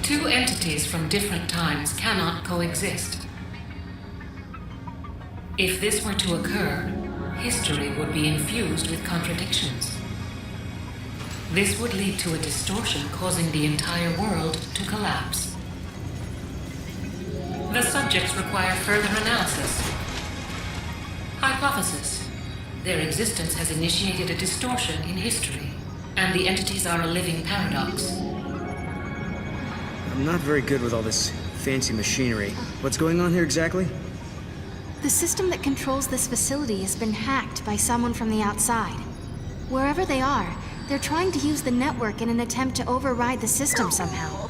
Two entities from different times cannot coexist. If this were to occur, history would be infused with contradictions. This would lead to a distortion causing the entire world to collapse. The subjects require further analysis. Hypothesis. Their existence has initiated a distortion in history, and the entities are a living paradox. I'm not very good with all this fancy machinery. What's going on here exactly? The system that controls this facility has been hacked by someone from the outside. Wherever they are, they're trying to use the network in an attempt to override the system somehow.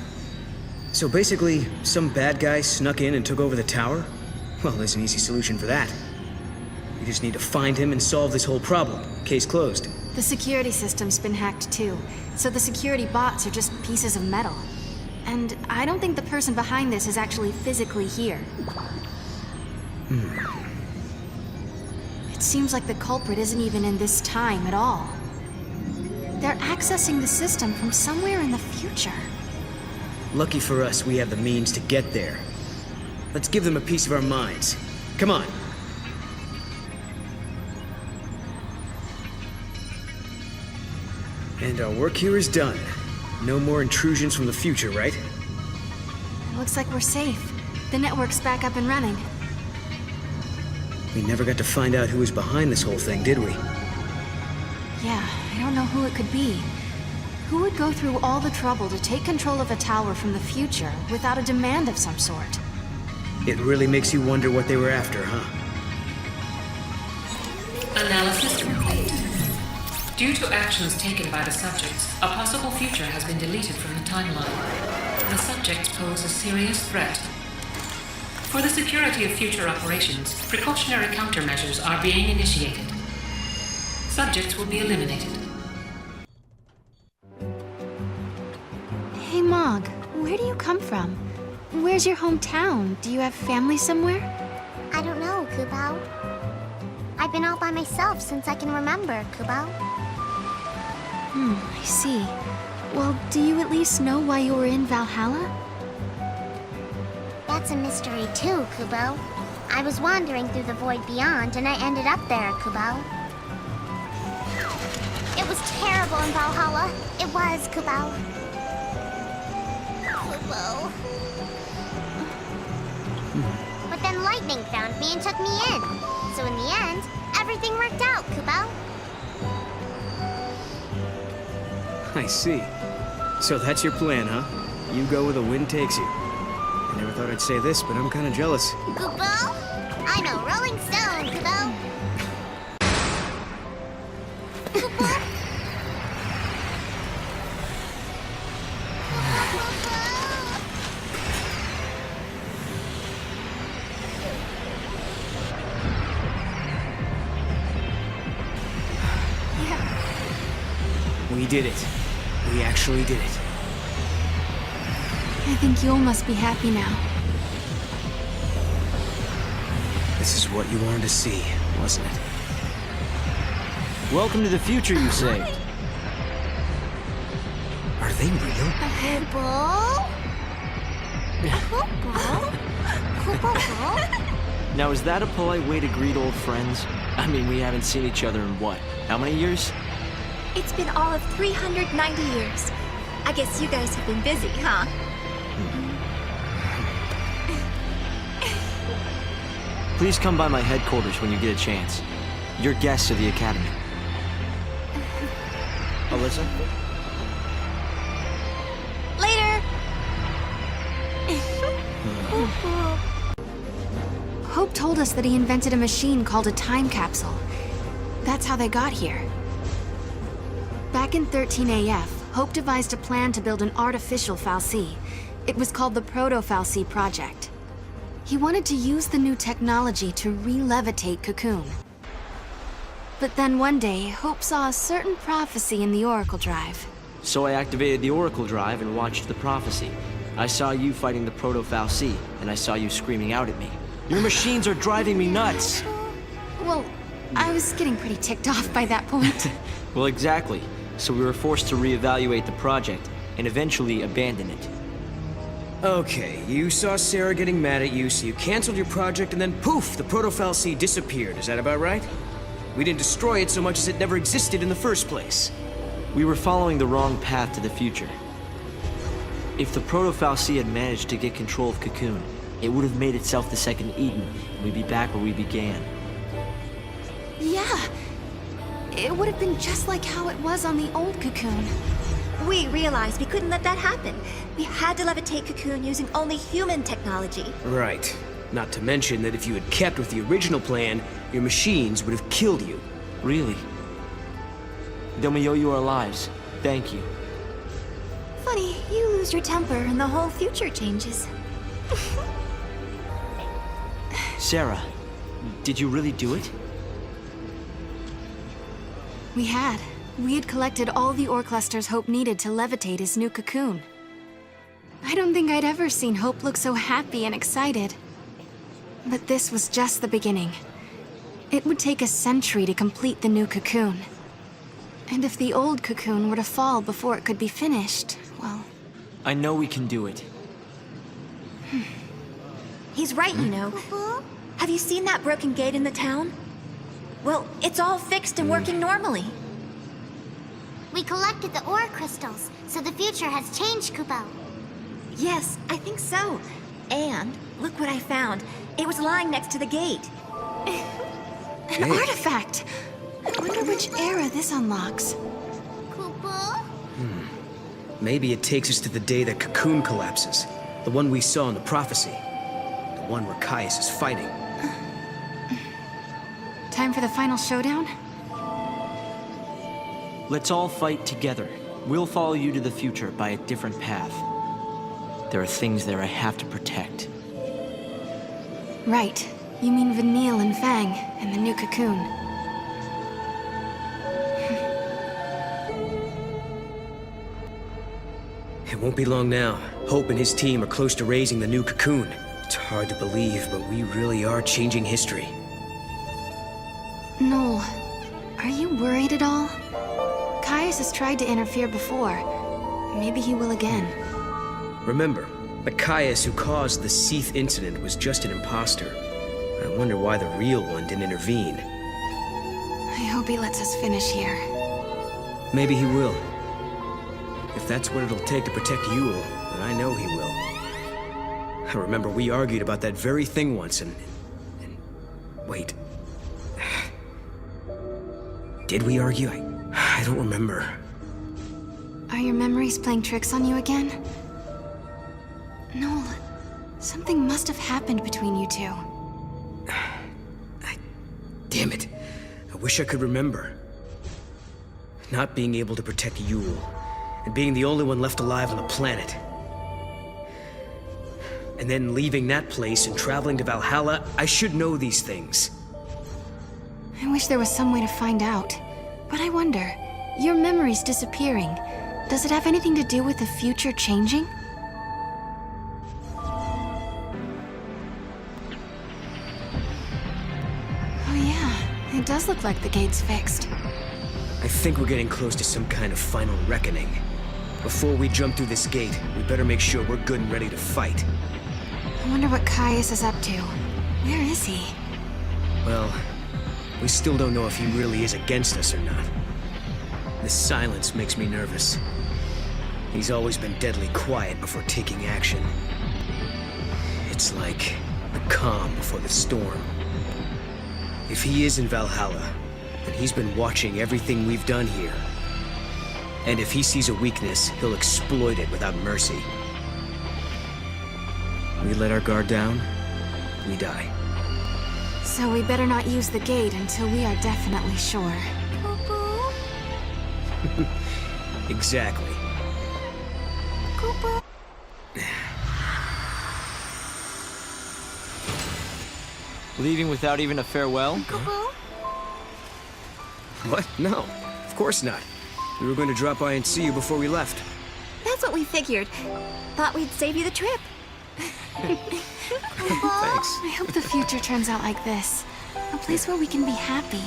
So basically, some bad guy snuck in and took over the tower? Well, there's an easy solution for that. We just need to find him and solve this whole problem. Case closed. The security system's been hacked too, so the security bots are just pieces of metal. And I don't think the person behind this is actually physically here. It seems like the culprit isn't even in this time at all. They're accessing the system from somewhere in the future. Lucky for us, we have the means to get there. Let's give them a piece of our minds. Come on. And our work here is done. No more intrusions from the future, right? Looks like we're safe. The network's back up and running. We never got to find out who was behind this whole thing, did we? Yeah, I don't know who it could be. Who would go through all the trouble to take control of a tower from the future without a demand of some sort? It really makes you wonder what they were after, huh? Analysis complete. Due to actions taken by the subjects, a possible future has been deleted from the timeline. The subjects pose a serious threat. For the security of future operations, precautionary countermeasures are being initiated. Subjects will be eliminated. Hey Mog, where do you come from? Where's your hometown? Do you have family somewhere? I don't know, Kubao. I've been all by myself since I can remember, Kubao. I see. Well, do you at least know why you were in Valhalla? That's a mystery too, Kubo. I was wandering through the void beyond and I ended up there, Kubo. It was terrible in Valhalla. It was, Kubo. Kubo. But then lightning found me and took me in. So in the end, everything worked out, Kubo. I see. So that's your plan, huh? You go where the wind takes you. I never thought I'd say this, but I'm kind of jealous. Kubo? I'm a Rolling Stone, Kubo. Kubo? We did it. We actually did it. I think Yule must be happy now. This is what you wanted to see, wasn't it? Welcome to the future, you say? Are they real? Kubo? Kubo? Kubo? Now, is that a polite way to greet old friends? I mean, we haven't seen each other in what? How many years? It's been all of 390 years. I guess you guys have been busy, huh? Please come by my headquarters when you get a chance. You're guests of the Academy. Alyssa? Later! Hope told us that he invented a machine called a time capsule. That's how they got here. Back in 13 AF, Hope devised a plan to build an artificial fal'Cie. It was called the Proto-fal'Cie Project. He wanted to use the new technology to re-levitate Cocoon. But then one day, Hope saw a certain prophecy in the Oracle Drive. So I activated the Oracle Drive and watched the prophecy. I saw you fighting the Proto-fal'Cie, and I saw you screaming out at me. Your machines are driving me nuts! Well, I was getting pretty ticked off by that point. Well, exactly. So we were forced to reevaluate the project, and eventually abandon it. Okay, you saw Sarah getting mad at you, so you canceled your project, and then poof, the Proto-Fal'C disappeared. Is that about right? We didn't destroy it so much as it never existed in the first place. We were following the wrong path to the future. If the Proto-Fal'C had managed to get control of Cocoon, it would have made itself the second Eden, and we'd be back where we began. Yeah. It would have been just like how it was on the old Cocoon. We realized we couldn't let that happen. We had to levitate Cocoon using only human technology. Right. Not to mention that if you had kept with the original plan, your machines would have killed you. Really? Then we owe you our lives. Thank you. Funny, you lose your temper and the whole future changes. Sarah, did you really do it? We had. We had collected all the ore clusters Hope needed to levitate his new Cocoon. I don't think I'd ever seen Hope look so happy and excited. But this was just the beginning. It would take a century to complete the new Cocoon. And if the old Cocoon were to fall before it could be finished, well... I know we can do it. He's right, you know. Have you seen that broken gate in the town? Well, it's all fixed and working normally. We collected the ore crystals, so the future has changed, Kupo. Yes, I think so. And look what I found. It was lying next to the gate. An artifact! I wonder which era this unlocks. Kupo? Maybe it takes us to the day that Cocoon collapses. The one we saw in the prophecy. The one where Caius is fighting. Time for the final showdown? Let's all fight together. We'll follow you to the future by a different path. There are things there I have to protect. Right. You mean Vanille and Fang, and the new Cocoon. It won't be long now. Hope and his team are close to raising the new Cocoon. It's hard to believe, but we really are changing history. Noel, are you worried at all? Caius has tried to interfere before. Maybe he will again. Remember, the Caius who caused the XIII incident was just an imposter. I wonder why the real one didn't intervene. I hope he lets us finish here. Maybe he will. If that's what it'll take to protect Yule, then I know he will. I remember we argued about that very thing once, and wait. Did we argue? I don't remember. Are your memories playing tricks on you again? Noel, something must have happened between you two. Damn it. I wish I could remember. Not being able to protect Yule, and being the only one left alive on the planet. And then leaving that place and traveling to Valhalla, I should know these things. I wish there was some way to find out. But I wonder, your memories disappearing, does it have anything to do with the future changing? Oh yeah, it does look like the gate's fixed. I think we're getting close to some kind of final reckoning. Before we jump through this gate, we better make sure we're good and ready to fight. I wonder what Caius is up to. Where is he? Well, we still don't know if he really is against us or not. This silence makes me nervous. He's always been deadly quiet before taking action. It's like the calm before the storm. If he is in Valhalla, then he's been watching everything we've done here. And if he sees a weakness, he'll exploit it without mercy. We let our guard down, we die. So we better not use the gate until we are definitely sure. Kupo? Exactly. Kupo? Leaving without even a farewell? Kupo? What? No, of course not. We were going to drop by and see you before we left. That's what we figured. Thought we'd save you the trip. Thanks. I hope the future turns out like this. A place where we can be happy.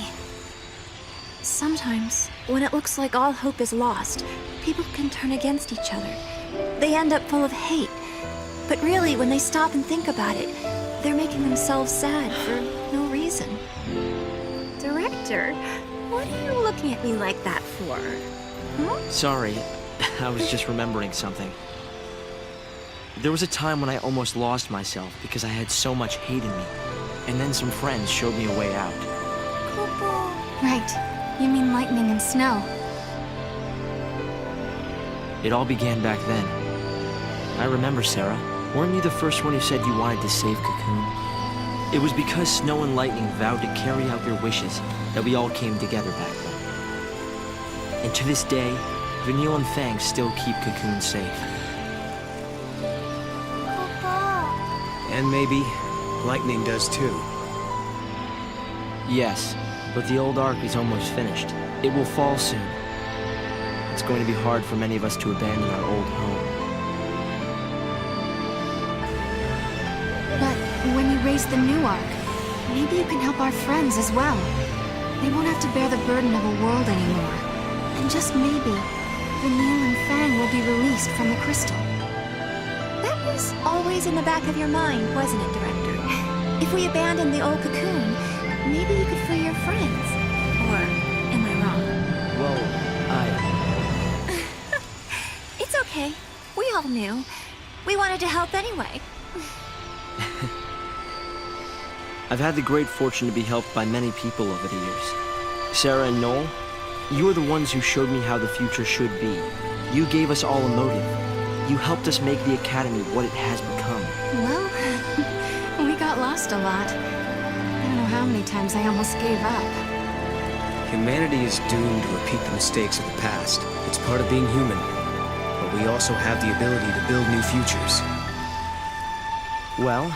Sometimes, when it looks like all hope is lost, people can turn against each other. They end up full of hate. But really, when they stop and think about it, they're making themselves sad for no reason. Director, what are you looking at me like that for? Sorry, I was just remembering something. There was a time when I almost lost myself because I had so much hate in me. And then some friends showed me a way out. Right. You mean lightning and snow. It all began back then. I remember, Sarah. Weren't you the first one who said you wanted to save Cocoon? It was because Snow and Lightning vowed to carry out their wishes that we all came together back then. And to this day, Vanille and Fang still keep Cocoon safe. And maybe Lightning does too. Yes, but the old arc is almost finished. It will fall soon. It's going to be hard for many of us to abandon our old home. But when you raise the new arc, maybe you can help our friends as well. They won't have to bear the burden of a world anymore. And just maybe, Vanille and Fang will be released from the crystal. That was always in the back of your mind, wasn't it, Director? If we abandon the old Cocoon, maybe you could free your friends. Or am I wrong? Well, It's okay. We all knew. We wanted to help anyway. I've had the great fortune to be helped by many people over the years. Sarah and Noel, you are the ones who showed me how the future should be. You gave us all a motive. You helped us make the Academy what it has become. Well, we got lost a lot. I don't know how many times I almost gave up. Humanity is doomed to repeat the mistakes of the past. It's part of being human. But we also have the ability to build new futures. Well,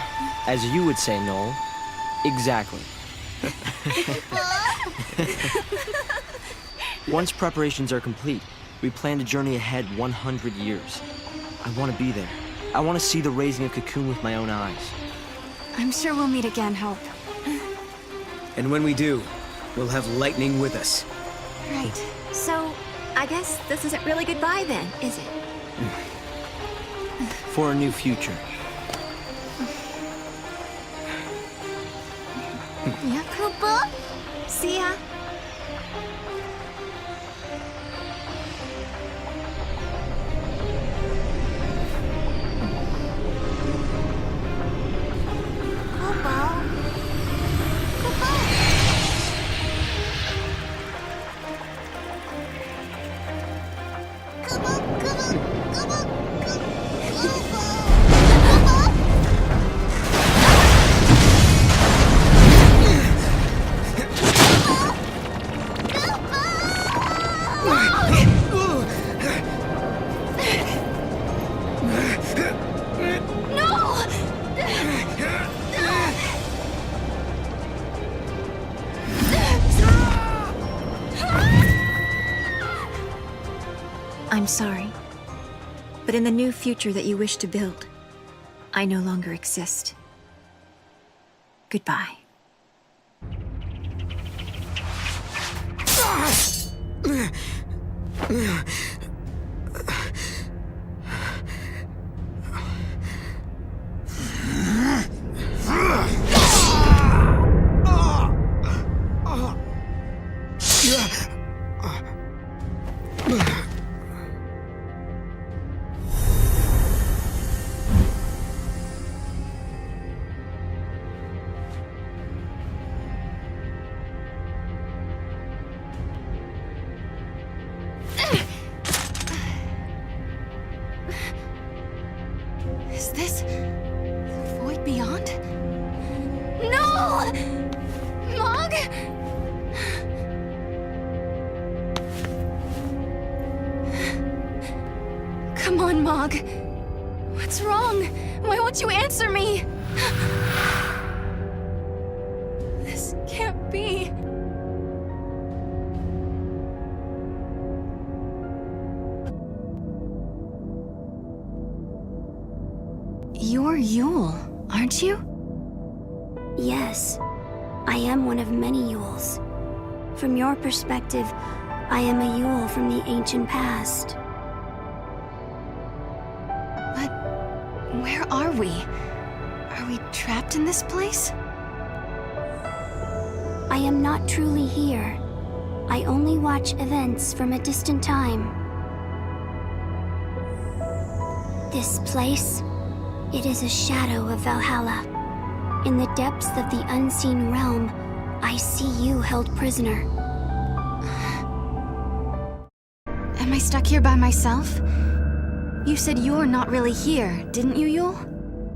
as you would say, Noel, exactly. Once preparations are complete, we plan to journey ahead 100 years. I want to be there. I want to see the raising of Cocoon with my own eyes. I'm sure we'll meet again, Hope. And when we do, we'll have Lightning with us. Right. So, I guess this isn't really goodbye then, is it? For a new future. Yeah, Koopa? See ya. I'm sorry, but in the new future that you wish to build, I no longer exist. Goodbye. Is this the void beyond? No! Mog? Come on, Mog. What's wrong? Why won't you answer me? This can't be. You're Yule, aren't you? Yes, I am one of many Yules. From your perspective, I am a Yule from the ancient past. Where are we? Are we trapped in this place? I am not truly here. I only watch events from a distant time. This place, it is a shadow of Valhalla. In the depths of the unseen realm, I see you held prisoner. Am I stuck here by myself? You said you're not really here, didn't you, Yule?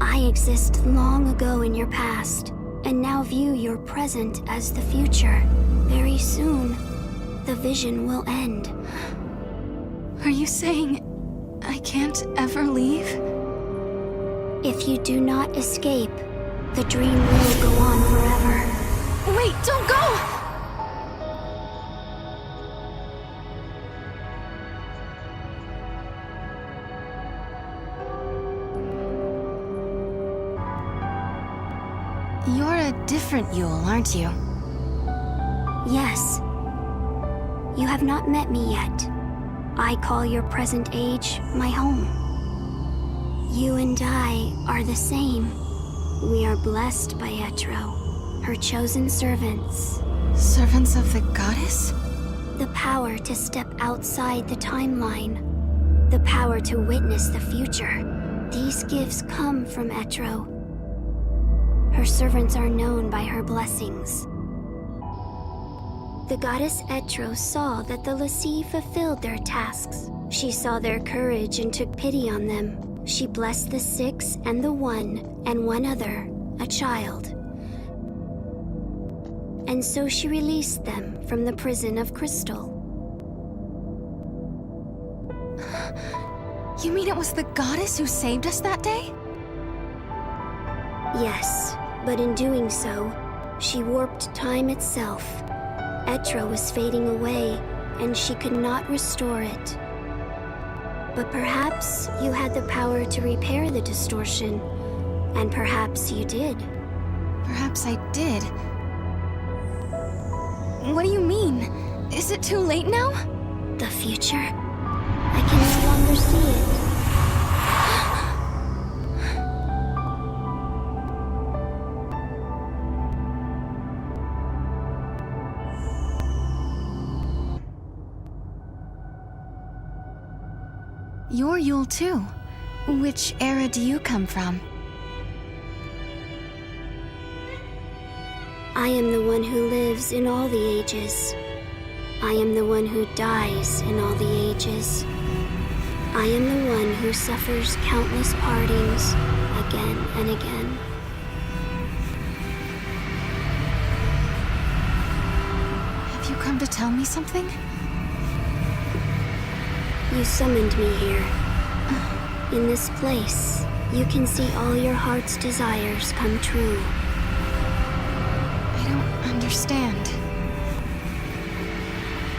I exist long ago in your past, and now view your present as the future. Very soon, the vision will end. Are you saying I can't ever leave? If you do not escape, the dream will go on forever. Wait, don't go! You're a different Yule, aren't you? Yes. You have not met me yet. I call your present age my home. You and I are the same. We are blessed by Etro, her chosen servants. Servants of the goddess? The power to step outside the timeline. The power to witness the future. These gifts come from Etro. Her servants are known by her blessings. The goddess Etro saw that the Lassie fulfilled their tasks. She saw their courage and took pity on them. She blessed the 6 and the 1 and one other, a child. And so she released them from the prison of crystal. You mean it was the goddess who saved us that day? Yes, but in doing so, she warped time itself. Etro was fading away, and she could not restore it. But perhaps you had the power to repair the distortion, and perhaps you did. Perhaps I did. What do you mean? Is it too late now? The future? I can no longer see it. You're Yule too. Which era do you come from? I am the one who lives in all the ages. I am the one who dies in all the ages. I am the one who suffers countless partings again and again. Have you come to tell me something? You summoned me here. In this place, you can see all your heart's desires come true. I don't understand.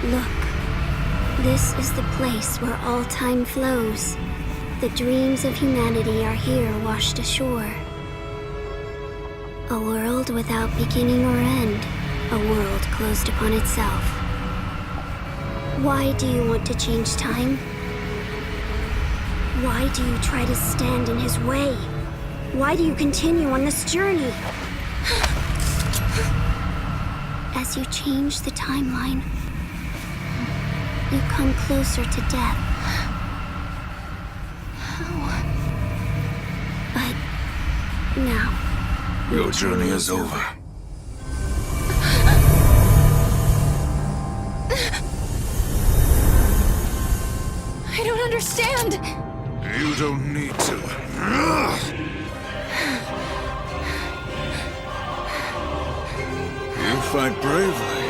Look, this is the place where all time flows. The dreams of humanity are here washed ashore. A world without beginning or end. A world closed upon itself. Why do you want to change time? Why do you try to stand in his way? Why do you continue on this journey? As you change the timeline, you come closer to death. How? But now, Your journey is over. I don't understand! You don't need to. You fight bravely.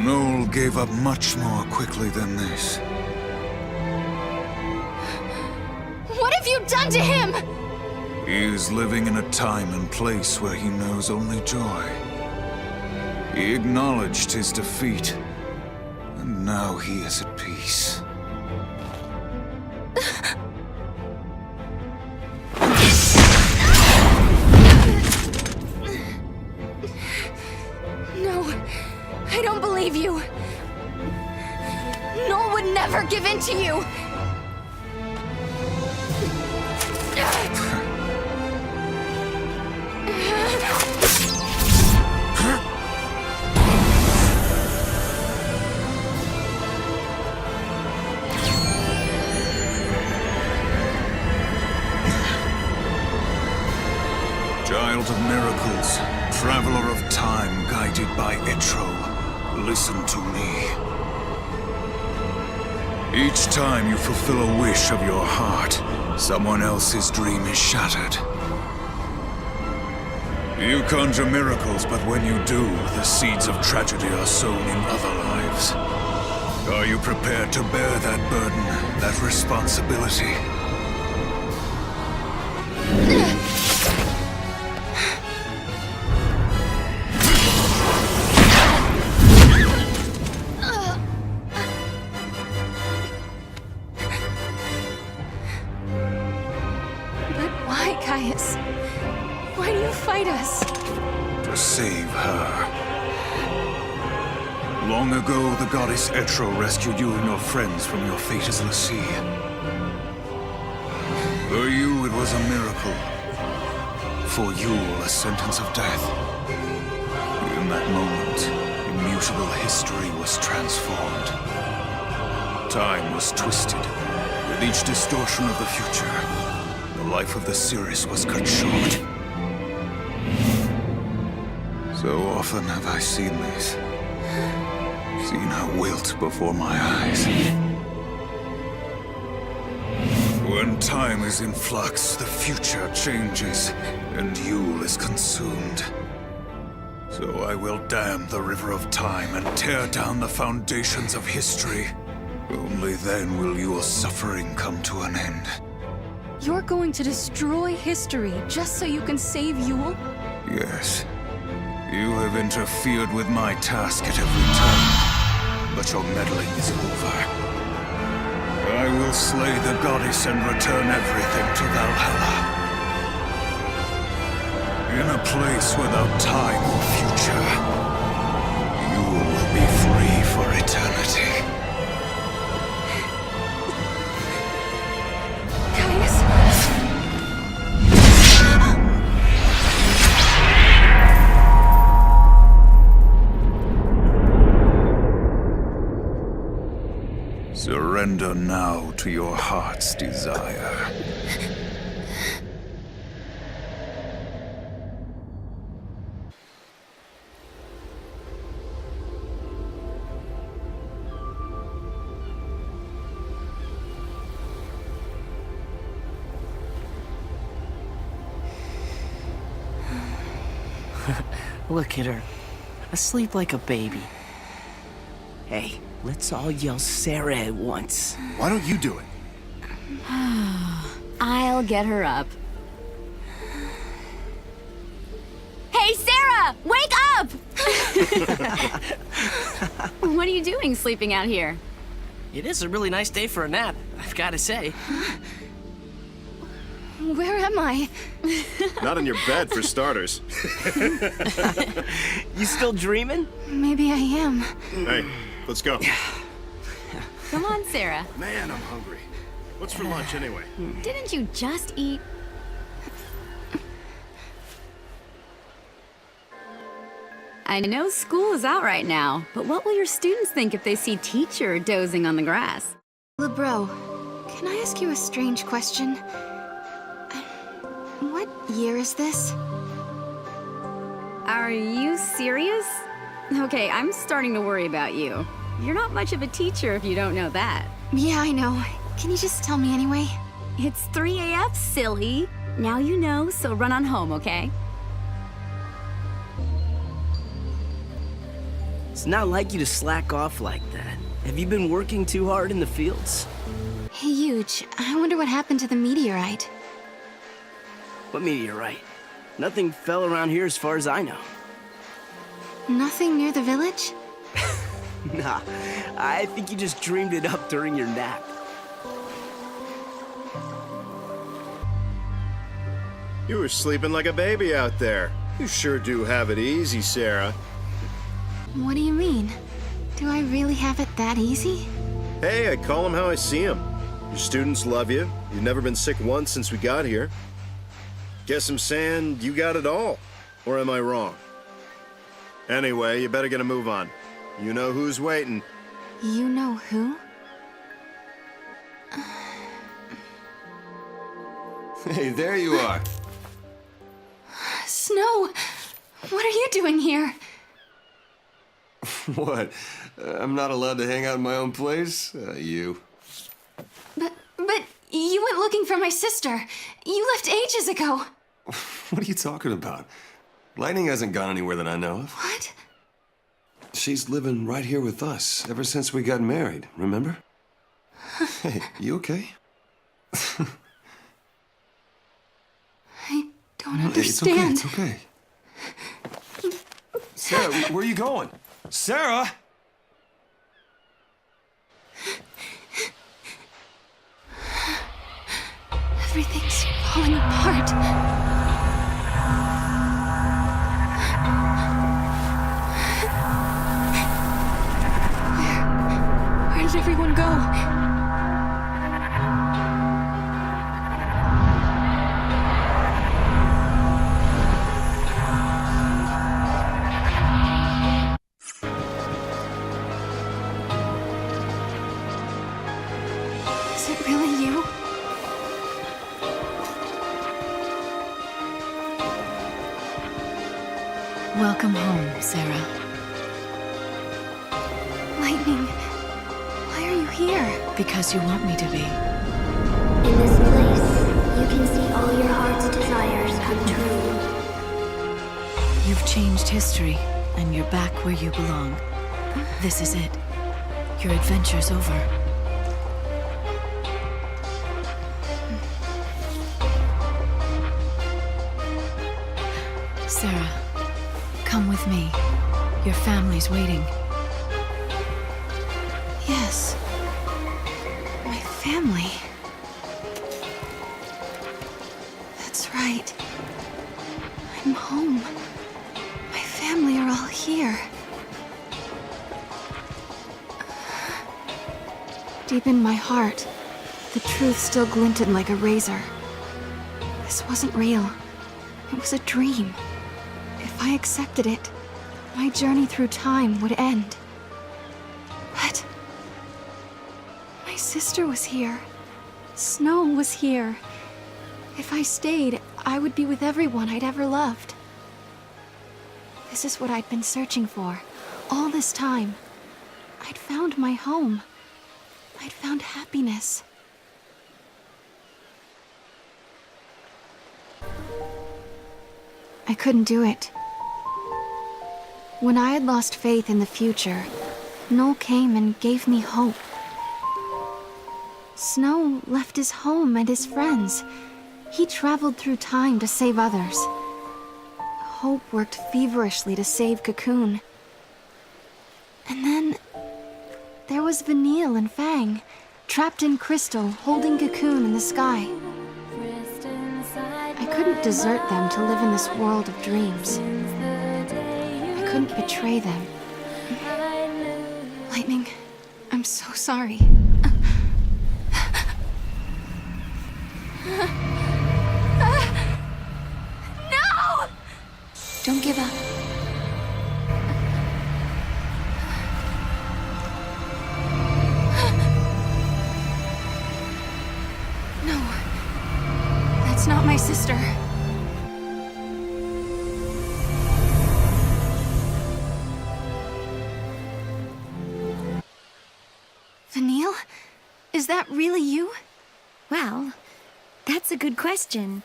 Noel gave up much more quickly than this. What have you done to him? He is living in a time and place where he knows only joy. He acknowledged his defeat, and now he is at peace. leave you. Noel would never give in to you. Child of miracles, traveler of time guided by XIII, listen to me. Each time you fulfill a wish of your heart, someone else's dream is shattered. You conjure miracles, but when you do, the seeds of tragedy are sown in other lives. Are you prepared to bear that burden, that responsibility? Why, Caius? Why do you fight us? To save her. Long ago, the goddess XIII rescued you and your friends from your fate as the sea. For you, it was a miracle. For you, a sentence of death. In that moment, immutable history was transformed. Time was twisted. With each distortion of the future, the life of the series was cut short. So often have I seen this. Seen her wilt before my eyes. When time is in flux, the future changes, and Yule is consumed. So I will dam the river of time and tear down the foundations of history. Only then will Yule's suffering come to an end. You're going to destroy history just so you can save Yule? Yes. You have interfered with my task at every turn, but your meddling is over. I will slay the goddess and return everything to Valhalla. In a place without time or future, you will be free for eternity. Caius? Surrender now to your heart's desire. Look at her. Asleep like a baby. Hey, let's all yell Sarah at once. Why don't you do it? I'll get her up. Hey, Sarah! Wake up! What are you doing sleeping out here? It is a really nice day for a nap, I've got to say. Where am I? Not in your bed, for starters. You still dreaming? Maybe I am. Hey, let's go. Come on, Sarah. Man, I'm hungry. What's for lunch, anyway? Didn't you just eat? I know school is out right now, but what will your students think if they see teacher dozing on the grass? LeBro, can I ask you a strange question? What year is this? Are you serious? Okay, I'm starting to worry about you. You're not much of a teacher if you don't know that. Yeah, I know. Can you just tell me anyway? It's 3 AF, silly. Now you know, so run on home, okay? It's not like you to slack off like that. Have you been working too hard in the fields? Hey, Huge, I wonder what happened to the meteorite. What meteorite? Nothing fell around here as far as I know. Nothing near the village? Nah, I think you just dreamed it up during your nap. You were sleeping like a baby out there. You sure do have it easy, Sarah. What do you mean? Do I really have it that easy? Hey, I call them how I see them. Your students love you. You've never been sick once since we got here. Guess I'm saying you got it all. Or am I wrong? Anyway, you better get a move on. You know who's waiting. You know who? Hey, there you are. Snow! What are you doing here? What? I'm not allowed to hang out in my own place? You. But you went looking for my sister. You left ages ago. What are you talking about? Lightning hasn't gone anywhere that I know of. What? She's living right here with us ever since we got married, remember? Hey, you okay? I don't understand. It's okay. Sarah, where are you going? Sarah! Everything's falling apart. Where did everyone go? Is it really you? Welcome home, Sarah. Lightning, why are you here? Because you want me to be. In this place, you can see all your heart's desires come true. You've changed history, and you're back where you belong. This is it. Your adventure's over. Sarah, come with me. Your family's waiting. Yes. My family. That's right. I'm home. My family are all here. Deep in my heart, the truth still glinted like a razor. This wasn't real. It was a dream. If I accepted it, my journey through time would end. But my sister was here. Snow was here. If I stayed, I would be with everyone I'd ever loved. This is what I'd been searching for all this time. I'd found my home. I'd found happiness. I couldn't do it. When I had lost faith in the future, Noel came and gave me hope. Snow left his home and his friends. He traveled through time to save others. Hope worked feverishly to save Cocoon. And then there was Vanille and Fang, trapped in crystal, holding Cocoon in the sky. I couldn't desert them to live in this world of dreams. I couldn't betray them. Lightning, I'm so sorry. No! Don't give up. No. That's not my sister. Vanille? Is that really you? Well, that's a good question.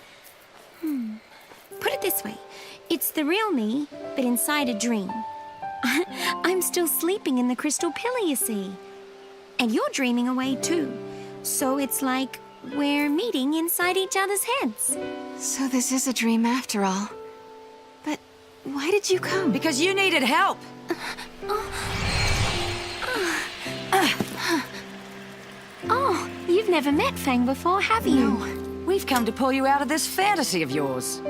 Put it this way. It's the real me, but inside a dream. I'm still sleeping in the crystal pillar, you see. And you're dreaming away too. So it's like we're meeting inside each other's heads. So this is a dream after all. But why did you come? Because you needed help. Oh, you've never met Fang before, have you? No. We've come to pull you out of this fantasy of yours.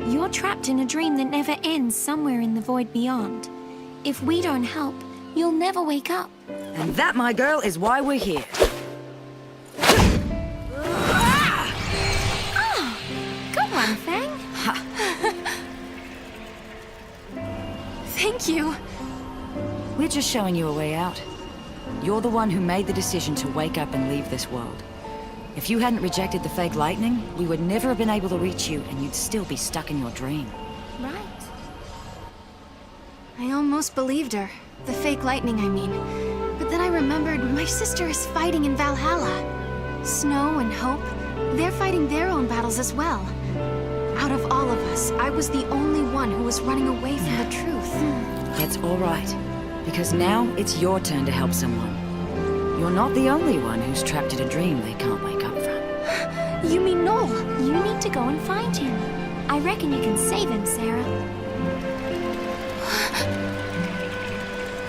You're trapped in a dream that never ends somewhere in the void beyond. If we don't help, you'll never wake up. And that, my girl, is why we're here. Oh, go on, Fang. Thank you. We're just showing you a way out. You're the one who made the decision to wake up and leave this world. If you hadn't rejected the fake lightning, we would never have been able to reach you, and you'd still be stuck in your dream. Right. I almost believed her. The fake lightning, I mean. But then I remembered my sister is fighting in Valhalla. Snow and Hope, they're fighting their own battles as well. Out of all of us, I was the only one who was running away from the truth. That's all right, because now it's your turn to help someone. You're not the only one who's trapped in a dream they can't wake up from. You mean Noel? You need to go and find him. I reckon you can save him, Sarah.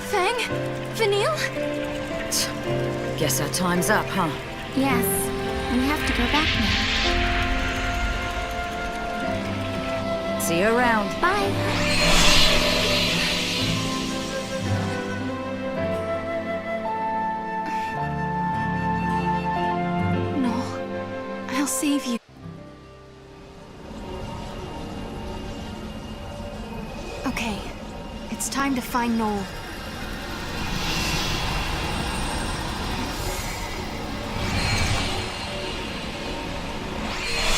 Fang? Vanille? Guess our time's up, huh? Yes, we have to go back now. See you around. Bye. I'll save you. Okay, it's time to find Noel.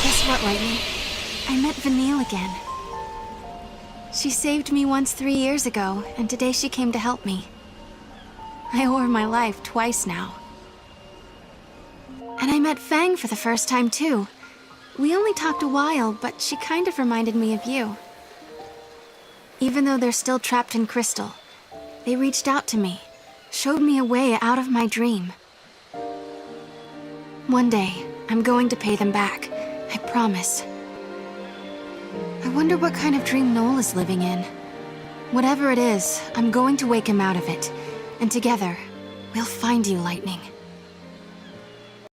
Guess what, Lightning? I met Vanille again. She saved me once 3 years ago, and today she came to help me. I owe her my life twice now. And I met Fang for the first time, too. We only talked a while, but she kind of reminded me of you. Even though they're still trapped in Crystal, they reached out to me, showed me a way out of my dream. One day, I'm going to pay them back. I promise. I wonder what kind of dream Noel is living in. Whatever it is, I'm going to wake him out of it. And together, we'll find you, Lightning.